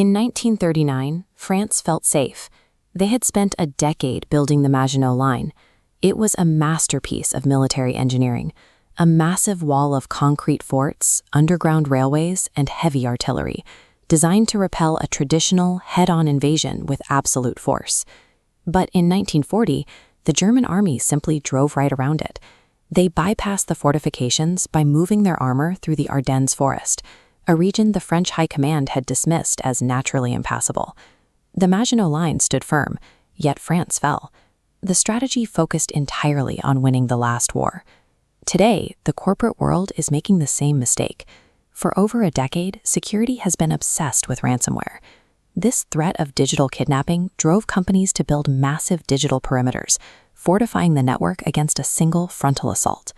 In 1939, France felt safe. They had spent a decade building the Maginot Line. It was a masterpiece of military engineering, a massive wall of concrete forts, underground railways, and heavy artillery, designed to repel a traditional head-on invasion with absolute force. But in 1940, the German army simply drove right around it. They bypassed the fortifications by moving their armor through the Ardennes forest, a region the French High Command had dismissed as naturally impassable. The Maginot Line stood firm, yet France fell. The strategy focused entirely on winning the last war. Today, the corporate world is making the same mistake. For over a decade, security has been obsessed with ransomware. This threat of digital kidnapping drove companies to build massive digital perimeters, fortifying the network against a single frontal assault.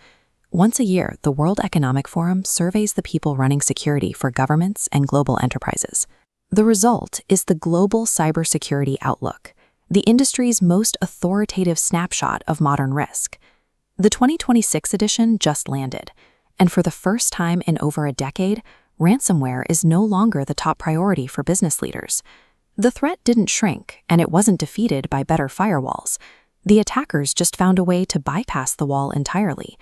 Once a year, the World Economic Forum surveys the people running security for governments and global enterprises. The result is the Global Cybersecurity Outlook, the industry's most authoritative snapshot of modern risk. The 2026 edition just landed, and for the first time in over a decade, ransomware is no longer the top priority for business leaders. The threat didn't shrink, and it wasn't defeated by better firewalls. The attackers just found a way to bypass the wall entirely.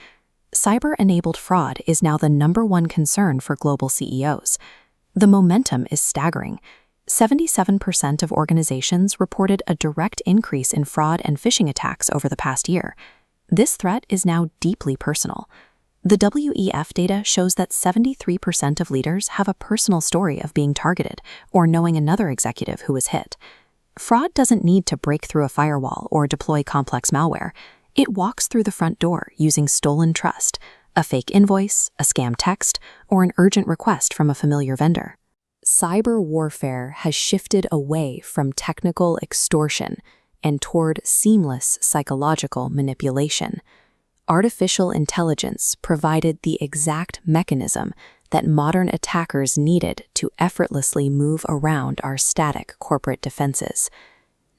Cyber-enabled fraud is now the #1 concern for global CEOs. The momentum is staggering. 77% of organizations reported a direct increase in fraud and phishing attacks over the past year. This threat is now deeply personal. The WEF data shows that 73% of leaders have a personal story of being targeted or knowing another executive who was hit. Fraud doesn't need to break through a firewall or deploy complex malware. It walks through the front door using stolen trust, a fake invoice, a scam text, or an urgent request from a familiar vendor. Cyber warfare has shifted away from technical extortion and toward seamless psychological manipulation. Artificial intelligence provided the exact mechanism that modern attackers needed to effortlessly move around our static corporate defenses.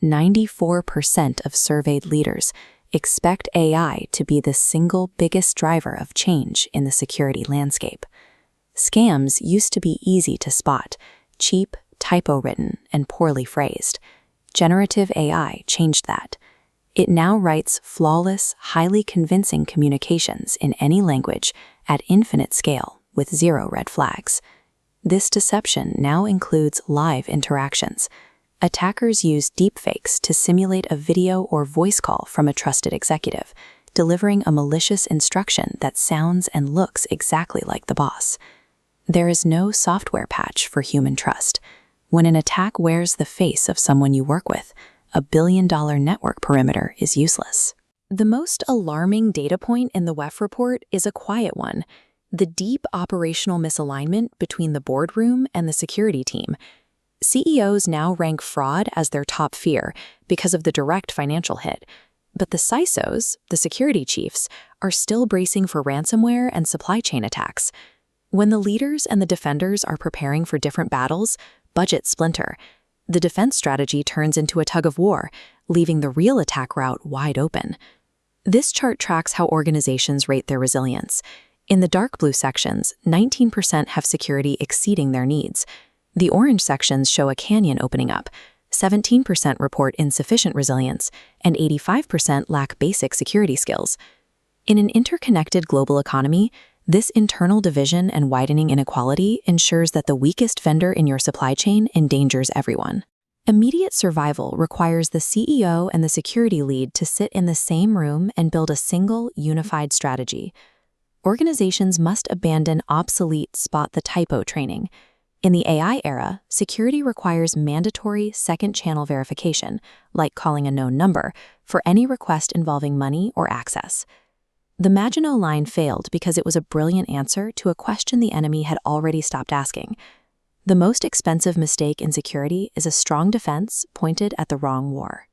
94% of surveyed leaders expect AI to be the single biggest driver of change in the security landscape. Scams used to be easy to spot, cheap, typo-written, and poorly phrased. Generative AI changed that. It now writes flawless, highly convincing communications in any language at infinite scale with 0 red flags. This deception now includes live interactions. Attackers use deepfakes to simulate a video or voice call from a trusted executive, delivering a malicious instruction that sounds and looks exactly like the boss. There is no software patch for human trust. When an attack wears the face of someone you work with, a billion-dollar network perimeter is useless. The most alarming data point in the WEF report is a quiet one: the deep operational misalignment between the boardroom and the security team. CEOs now rank fraud as their top fear because of the direct financial hit. But the CISOs, the security chiefs, are still bracing for ransomware and supply chain attacks. When the leaders and the defenders are preparing for different battles, budgets splinter. The defense strategy turns into a tug of war, leaving the real attack route wide open. This chart tracks how organizations rate their resilience. In the dark blue sections, 19% have security exceeding their needs. The orange sections show a canyon opening up. 17% report insufficient resilience, and 85% lack basic security skills. In an interconnected global economy, this internal division and widening inequality ensures that the weakest vendor in your supply chain endangers everyone. Immediate survival requires the CEO and the security lead to sit in the same room and build a single, unified strategy. Organizations must abandon obsolete spot-the-typo training. In the AI era, security requires mandatory second-channel verification, like calling a known number, for any request involving money or access. The Maginot Line failed because it was a brilliant answer to a question the enemy had already stopped asking. The most expensive mistake in security is a strong defense pointed at the wrong war.